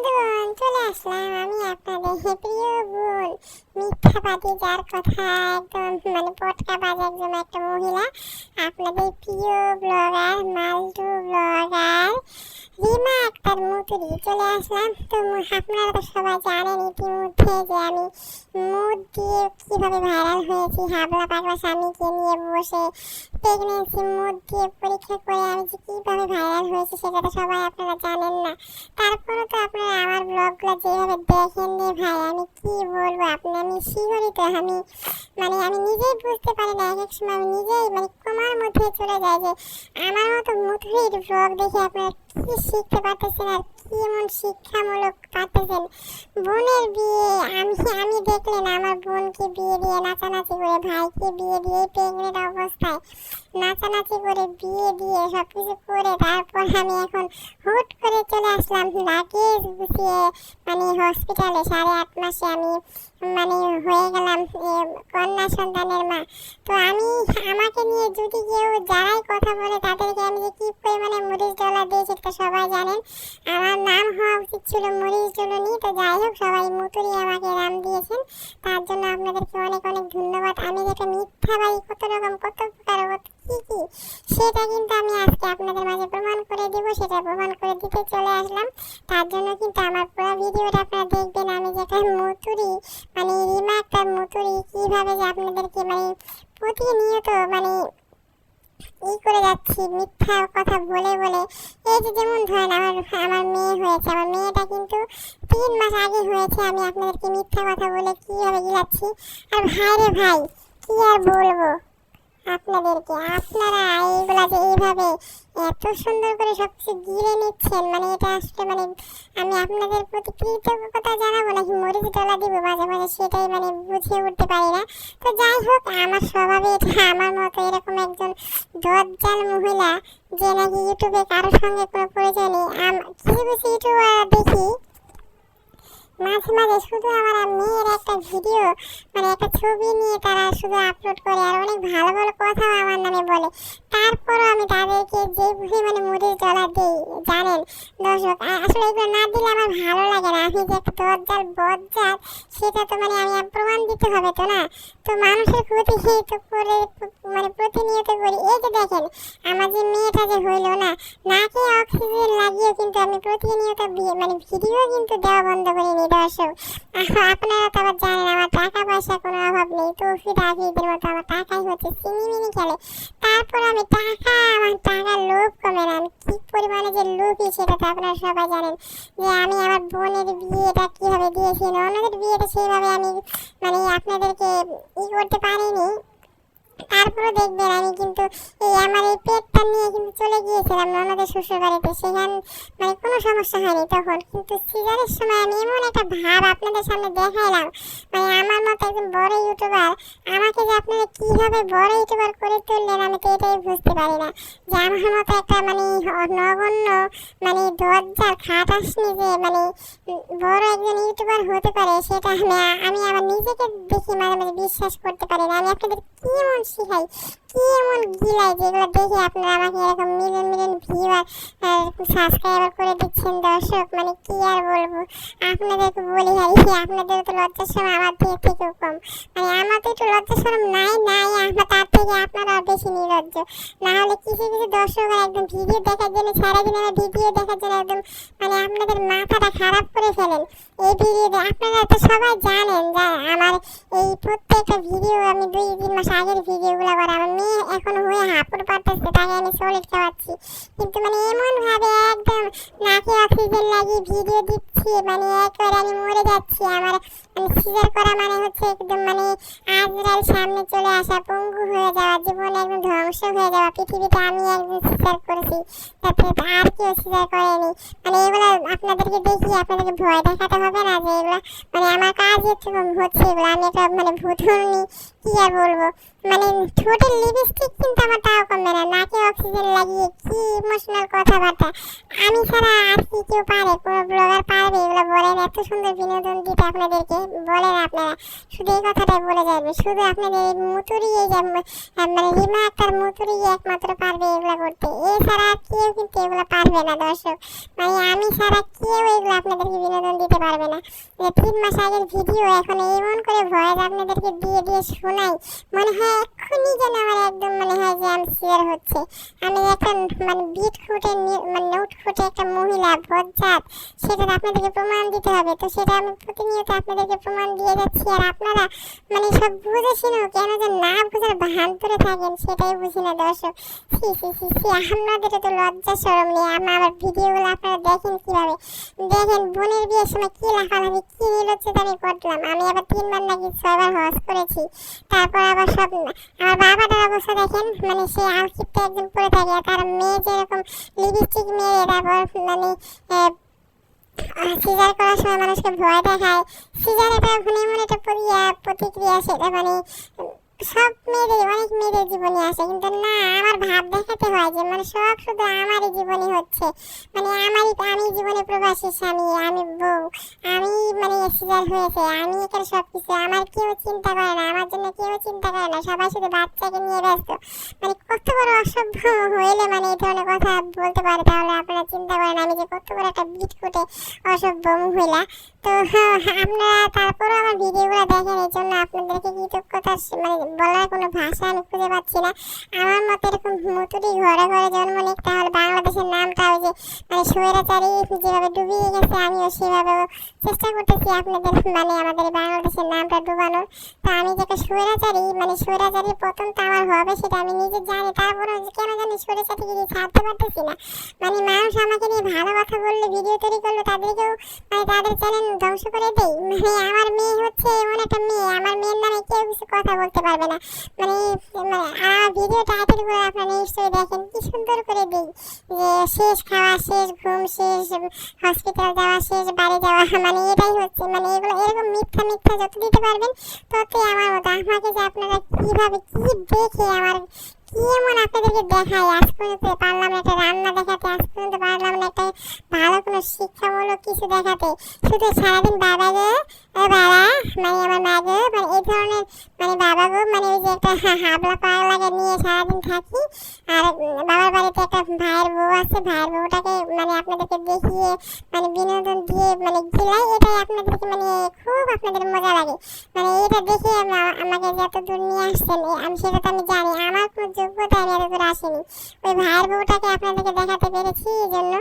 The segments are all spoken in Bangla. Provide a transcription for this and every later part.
বন্ধুগণ, চলে আসলাম আমি আপনাদের প্রিয় বোন মিথ্যাবাদী, যার কথা একদম পটকা বাজে একজন একটা মহিলা, আপনাদের প্রিয় ব্লগার মাল্টু ব্লগার রিমা আক্তার মুতুরি চলে আসলাম। তো আপনারা তো সবাই জানেন ইতিমধ্যে যে আমি মুড দিয়ে কীভাবে ভাইরাল হয়েছি, হাবলা পাগলা স্বামীকে নিয়ে বসে প্রেগনেন্সি মুড দিয়ে পরীক্ষা করে আমি যে কীভাবে ভাইরাল হয়েছি সেটা তো সবাই আপনারা জানেন না। তারপরে তো আপনারা আমার ব্লগগুলো যেভাবে দেখেন রে ভাই, আমি কি বলবো আমি শিহরিত। আমি নিজেই বুঝতে পারি না, এক এক সময় আমি নিজেই কমার মধ্যে চলে যায় যে আমার মতো মুথুরির ব্লগ দেখে আপনারা কি শিখতে পারতেছেন আর কি এমন শিক্ষামূলক পারতেছেন। বোনের বিয়ে আমি দেখলেন আমার বোনকে বিয়ে দিয়ে নাচানাচি করে, ভাইকে বিয়ে দিয়ে প্রেগনেন্ট অবস্থায় নাচানাচি করে বিয়ে দিয়ে সবকিছু করে তারপর আমি এখন হুট করে চলে আসলাম লাগেজ গুছিয়ে হসপিটালে 8.5 মাসে আমি হয়ে গেলাম কন্যা সন্তানের মা। তো আমাকে নিয়ে যদি কেউ যারাই কথা বলে তাদেরকে আমি যে কি পরিমাণে মরিচ ডলা দিয়েছি তো সবাই জানেন। আমার নাম হওয়া উচিত ছিল মরিচ ডলনি, তো যাই হোক সবাই মুতুরি আমাকে নাম দিয়েছেন, তার জন্য আপনাদেরকে অনেক অনেক ধন্যবাদ। আমি যেটা মিথ্যাবাদী কত রকম কত প্রকার কি সেটা কিন্তু আমি আজকে আপনাদের মাঝে প্রমাণ করে দিব, সেটা প্রমাণ করে দিতে চলে আসলাম। তার জন্য কিন্তু আমার পুরো ভিডিওটা আপনারা দেখবেন। আমি যেটা মুতুরি রিমা আক্তার মুতুরি কিভাবে যে আপনাদেরকে প্রতিনিয়ত করে যাচ্ছি মিথ্যা কথা বলে বলে। এই যে যেমন ধরেন আমার মেয়ে হয়েছে, আমার মেয়েটা কিন্তু 3 মাস আগে হয়েছে, আমি আপনাদেরকে মিথ্যা কথা বলে কিভাবে গিলাচ্ছি। আর ভাই রে ভাই, কি আর বলবো আপনাদেরকে, আপনারা এইগুলা যে এইভাবে এত সুন্দর করে সবকিছু গিলে নিচ্ছেন, এটা আসলে আমি আপনাদের প্রতি কৃতজ্ঞতা জানাবো নাকি মরিচ ডলা দিব মাঝে মাঝে সেটাই বুঝে উঠতে পারি না। তো যাই হোক, আমার স্বভাবে এটা, আমার মতো এরকম একজন দজ্জাল মহিলা যে নাকি ইউটিউবে কারোর সঙ্গে কোনো পরিচয় নেই। কিছু কিছু ইউটিউবার দেখি মাঝে মাঝে শুধু আমার মেয়ের একটা ভিডিও একটা ছবি নিয়ে তারা শুধু আপলোড করে আর অনেক ভালো ভালো কথাও আমার নামে বলে। তারপরও আমি তাদেরকে যে পরিমাণে মরিচ ডলা দিই জানেন দর্শক, আসলে এগুলো না দিলে আমার ভালো লাগে না। আমি যে একটা দজ্জাল বজ্জাল সেটা তো আমি প্রমাণ দিতে হবে তো না। তো মানুষের ক্ষতি তো করে প্রতিনিয়ত করি। এই যে দেখেন আমার যে মেয়েটা যে হইল না, নাকে অক্সিজেন লাগিয়েও কিন্তু আমি প্রতিনিয়ত ভিডিও কিন্তু দেওয়া বন্ধ করিনি দর্শক। আপনারা তো আবার জানেন আমার টাকা পয়সা কোনো অভাব নেই, তো ফিদাফিদের মতো আমার টাকাই হচ্ছে সিনিমিনি খেলে। তারপর আমার টাকার লোভ কমে না, আমি কি পরিমাণে যে লোভী সেটা তো আপনারা সবাই জানেন। যে আমি আমার বোনের বিয়েটা কিভাবে দিয়েছি, অন্যদের বিয়েটা সেইভাবে আমি আপনাদেরকে করতে পারিনি। তারপরে দেখবেন আমি কিন্তু আমার এই পেটটা নিয়ে কিন্তু চলে গিয়েছিলাম ননদের শ্বশুর বাড়িতে, সেখানে কোনো সমস্যা হয়নি তখন। কিন্তু সিজারের সময় আমি এমন একটা ভাব আপনাদের সামনে দেখাইলাম, আমার মতো একজন বড় ইউটিউবার আমাকে যে আপনারা কিভাবে বড় ইউটিউবার করে তুললেন আমি তো এটাই বুঝতে পারি না। যে আমার মতো একটা নগণ্য দজ্জাল খাটাসনি যে বড় একজন ইউটিউবার হতে পারে সেটা আমি আমার নিজেকে দেখি মাঝে মাঝে বিশ্বাস করতে পারি না। আমি আপনাদের কি এমন শিখাই, কি এমন গিলাই যেগুলো দেখে আপনারা আমাকে এরকম মিলিয়ন মিলিয়ন ভিউয়ার সাবস্ক্রাইবার করে দিচ্ছেন দর্শক। কি আর বলবো আপনাদেরকে বলি, আপনাদের তো লজ্জা শরম আমার থেকেও কম। আমার তো একটু লজ্জা শরম নাই, তার থেকে আপনারা বেশি নির্লজ্জ। না হলে কিছু কিছু দর্শকরা একদম ভিডিও দেখার জন্য সারাদিন আমার ভিডিও দেখার জন্য একদম আপনাদের মাথাটা খারাপ করে ফেলেন। এই ভিডিও আপনারা তো সবাই জানেন যে আমার এই প্রত্যেকটা ভিডিও আমি 2-3 মাস আগের ভিডিওগুলো করা। আমার মেয়ে এখন হয়ে হাঁপুড় পারতেছে, তাকে আমি সলিড খাওয়াচ্ছি, কিন্তু এমন ভাবে একদম নাকে অক্সিজেন লাগিয়ে ভিডিও দিচ্ছি, একবারে আমি মরে যাচ্ছি। আমার সিজার করা হচ্ছে একদম আজরাইল সামনে চলে আসা, পঙ্গু হয়ে যাওয়া, জীবনে একদম ধ্বংস হয়ে যাওয়া। পৃথিবীতে আমি একদম সিজার করেছি, তাতে আর কেউ সিজার করেনি। এগুলো আপনাদেরকে দেখি আপনাদেরকে ভয় দেখাতে হবে না যে এগুলো আমার কাজ হচ্ছে এগুলো। আমি একটা ভূতনি, কি আর বলবো। ঠোঁটের লিপস্টিক কিন্তু আমার তাও কমবে না, নাকে অক্সিজেন লাগিয়ে কি ইমোশনাল কথাবার্তা। আমি ছাড়া আর কি কেউ পারে, কোনো ব্লগার পারবে এগুলো বলেন এত সুন্দর বিনোদন দিতে আপনাদেরকে, বলেন আপনারা শুধু এই কথাটাই বলে যাবেন, শুধু আপনাদের এই মুতুরি এই যে মানে রিমা আক্তার মুতুরি একমাত্র পারবে এগুলো করতে, এছাড়া কেউ কিন্তু এগুলো পারবে না দর্শক। মানে আমি ছাড়া কেউ এগুলো আপনাদেরকে বিনোদন দিতে পারবে না। 3 মাস আগের ভিডিও এখন এমন করে ভয়েস আপনাদেরকে দিয়ে দিয়ে শোনাই, মনে হয় এক্ষুনি যেন আমার একদম মনে হয় যে আমি শেয়ার হচ্ছে। আমি একটা মানে বিট ফুটে মানে নোট ফুটে একটা মহিলা বজ্জাত, সেটা আপনাদেরকে প্রমাণ দিতে হবে। তো সেটা আমি প্রতিনিয়ত আপনাদেরকে প্রমাণ দিয়ে যাচ্ছি, আর আপনারা মানে সব বুঝেছিলেন কেন যে না বুঝার ভান করে থাকেন সেটাই বুঝি না দর্শক। সি সি সি সি আপনাদের তো লজ্জা শরম নেই। আমার ভিডিওগুলো আপনারা দেখেন কিভাবে, দেখেন বোনের বিয়ের সময় কি লাফালাফি কি নির্লজ্জতামি করলাম। আমি আবার 3 বার নাকি 6 বার হজ করেছি, তারপর আবার সব আমার বাবাটার অবস্থা দেখেন, মানে সে আউটফিটটা একদম পরে থাকে, তার মেয়ে যেরকম লিপস্টিক মেরে তারপর মানে সিজার করার সময় মানুষকে ভয় দেখায়, সিজার এটা এমন একটা প্রতিক্রিয়া, সেটা মানে সব মেয়েদের অনেক মেয়েদের জীবনে আসে, কিন্তু না আমার ভাব দেখাতে হয় যে মানে সব শুধু আমারই জীবনে হচ্ছে, মানে আমি জীবনে প্রবাসী স্বামী, আমি বউ, আমি মানে সিজার হয়েছে, আমি এখানে সব কিছু, আমার কেউ চিন্তা করে না, আমার জন্য কেউ চিন্তা করে না, সবাই শুধু বাচ্চাকে নিয়ে ব্যস্ত। মানে কত বড় অসভ্য হইলে মানে এই ধরনের কথা বলতে পারে, তাহলে আপনারা চিন্তা করেন আমি যে কত বড় একটা বিট ফুটে অসভ্য মহিলা। তো আপনারা তারপরে আমার ভিডিওগুলো দেখেন, এই জন্য আপনাদেরকে কৃতজ্ঞতা মানে বলার কোনো ভাষা আমি খুঁজে পাচ্ছি না। আমার মতো এরকম মুতুরি ঘরে ঘরে জন্ম নিক, তাহলে বাংলাদেশের নামটা ওই যে মানে স্বৈরাচারী যেভাবে ডুবিয়ে গেছে, আমিও সেভাবে চেষ্টা করতেছি আপনাদের মানে আমাদের বাংলাদেশের নামটা ডুবানোর। তো আমি যেটা স্বৈরাচারী মানে স্বৈরাচারীর পতন তো আমার হবে সেটা আমি নিজে জানি, তারপরে কেন জানি স্বৈরাচারীগিরি ছাড়তে পারতেছি না। মানে মানুষ আমাকে নিয়ে ভালো কথা বললে, ভিডিও তৈরি করলো, তাদেরকেও মানে তাদের চ্যানেল ধ্বংস করে দেই। মানে আমার মেয়ে হচ্ছে এমন একটা মেয়ে, আমার মেয়ের নামে কেউ কিছু কথা বলতে পারবে না। মানে আমার ভিডিও টাইটেল করে আপনারা নিশ্চয়ই দেখেন কি সুন্দর করে দিই যে শেষ খাওয়া, শেষ ঘুম, শেষ হসপিটাল যাওয়া, শেষ বাড়ি যাওয়া, মানে এটাই হচ্ছে। মানে এগুলো এরকম মিথ্যা মিথ্যা যত দিতে পারবেন ততই আমার মতো। আমাকে যে আপনারা কিভাবে কি দেখে আমার কি এমন আপনাদেরকে দেখাই, আজ পর্যন্ত পারলাম না একটা রান্না দেখাতে, আজ পর্যন্ত পারলাম না একটা ভালো কোনো শিক্ষামূলক কিছু দেখাতে, শুধু সারাদিন বাবা গো বাবা মানে আমার মা গো মানে এই ধরনের মানে বাবা গো মানে ওই যে একটা হাবলা পাগলাকে নিয়ে সারাদিন থাকি। আর বাবার বাড়িতে একটা ভাইয়ের বউ আছে, ভাইয়ের বউটাকে মানে আপনাদেরকে দেখিয়ে মানে বিনোদন দিয়ে মানে গিলাই, এটাই আপনাদেরকে মানে খুব আপনাদের মজা লাগে। মানে এটা দেখে আমাকে যত দূর নিয়ে আসছেন আমি সেটা তো আমি জানি, আমার কোনো যোগ্যতা আমি এত দূর আসেনি। ওই ভাইয়ের বউটাকে আপনাদেরকে দেখাতে পেরেছি, এই জন্য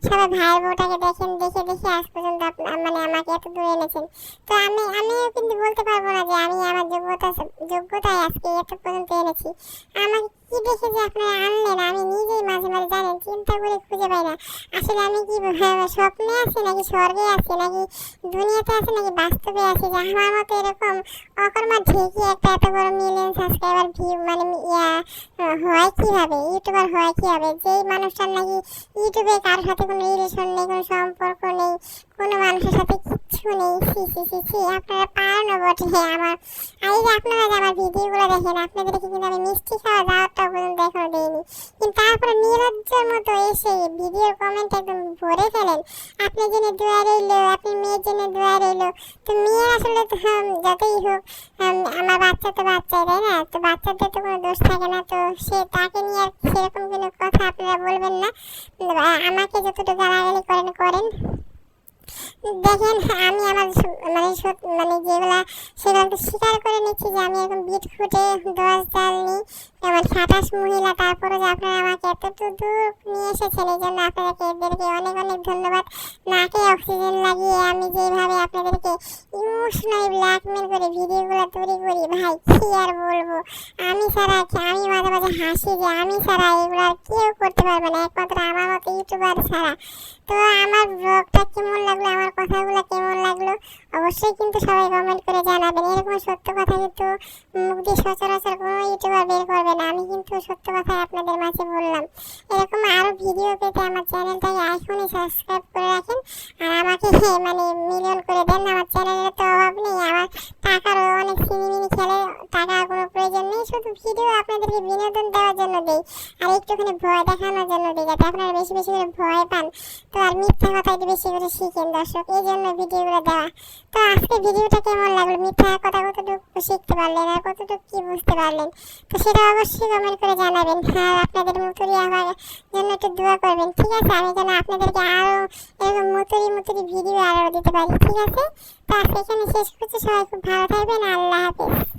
সবাই ভাইয়ের বউটাকে দেখেন, দেখে দেখে আজ পর্যন্ত মানে আমাকে এত দূর এনেছেন। তো আমিও কিন্তু বলতে পারবো না যে আমি আমার যোগ্যতায় আজকে এত পর্যন্ত এনেছি। আমাকে কি দেখে যে আপনারা আনলেন আমি নিজেই মাঝে মাঝে জানেন চিন্তা করে খুঁজে পাই না। আসলে আমি কি স্বপ্নে আছি নাকি স্বর্গে আছি নাকি দুনিয়াতে আছি নাকি বাস্তবে আছি, যে আমার মতো এরকম অকর্মা ঢেকে একটা এত বড় মিলিয়ন সাবস্ক্রাইবার ভিউ মানে হয় কিভাবে, ইউটিউবার হয় কিভাবে, যেই মানুষটার নাকি ইউটিউবে কারোর সাথে কোনো রিলেশন নেই, কোনো সম্পর্ক নেই, কোনো মানুষের সাথে কিচ্ছু নেই। সি সি সি সি আপনারা পারেনও বটে। আমার এই যে আপনারা যে আমার ভিডিওগুলো দেখেন, আপনাদেরকে কিন্তু আমি মিষ্টি খাওয়া দাওয়াটা পর্যন্ত এখনো দিইনি, কিন্তু তারপরে নির্লজ্জের মতো এসে ভিডিওর কমেন্ট একদম ভরে ফেলেন, আপনি জেনে দোয়া রইল, আপনি মেয়ের জন্য দোয়া রইল। তো মেয়ের আসলে তো যতই হোক আমার বাচ্চা তো বাচ্চাই, তাই না? তো বাচ্চাদের তো কোনো দোষ থাকে না, তো সে তাকে নিয়ে আর সেরকম কোনো কথা আপনারা বলবেন না। আমাকে যতটুকু গালাগালি করেন করেন, দেখেন আমি আমার মানে যেগুলা সেগুলো স্বীকার করে নিচ্ছি যে আমি এরকম বিট ফুটে 10 জালনি এমন 28 মহিলা, তারপরে যে আপনারা আমাকে এতটুকু দূর নিয়ে এসেছেন, এই জন্য আপনাদেরকে এদেরকে অনেক অনেক ধন্যবাদ। নাকে অক্সিজেন লাগিয়ে আমি যেভাবে আপনাদেরকে ইমোশনালি ব্ল্যাকমেল করে ভিডিওগুলো তৈরি করি, ভাই কি আর বলবো। আমি ছাড়া আমি মাঝে মাঝে হাসি যে আমি ছাড়া এগুলো আর কেউ করতে পারবে না, একমাত্র আমার মতো ইউটিউবার ছাড়া। তো আমার ব্লগটা কেমন লাগলো, আমার কথাগুলো কেমন লাগলো অবশ্যই কিন্তু সবাই কমেন্ট করে জানাবেন। এরকম সত্য কথা কিন্তু মুখ দিয়ে সচরাচর কোনো ইউটিউবার বের করবে না, আমি কিন্তু সত্য কথাই আপনাদের মাঝে বললাম। এরকম আরও ভিডিও পেতে আমার চ্যানেলটাকে এখনই সাবস্ক্রাইব করে রাখেন, আর আমাকে মানে মিলিয়ন করে দেন। আমার চ্যানেলের তো অভাব নেই, আমার টাকারও অনেক সিনিমিনি খেলে, টাকার কোনো প্রয়োজন নেই, শুধু ভিডিও আপনাদেরকে বিনোদন দেওয়ার জন্য দিই আর একটুখানি ভয় দেখানোর জন্য দিই, যাতে আপনারা বেশি বেশি করে ভয় পান। তো আর মিথ্যা কথা একটু বেশি করে শিখেন। দর্শক, এই জন্য ভিডিওগুলো দেওয়া। তো আজকে ভিডিওটা কেমন লাগলো, মিথ্যা কথা কতটুকু শিখতে পারলেন আর কতটুকু কি বুঝতে পারলেন, তো সেটা অবশ্যই কমেন্ট করে জানাবেন। আর আপনাদের মুতুরি আমার জন্য একটু দোয়া করবেন, ঠিক আছে? আমি যেন আপনাদেরকে আরো এরকম মুতুরি ভিডিও আরো দিতে পারি, ঠিক আছে? তো আজকে এখানে শেষ করছি। সবাই খুব ভালো থাকবেন। আল্লাহ হাফেজ।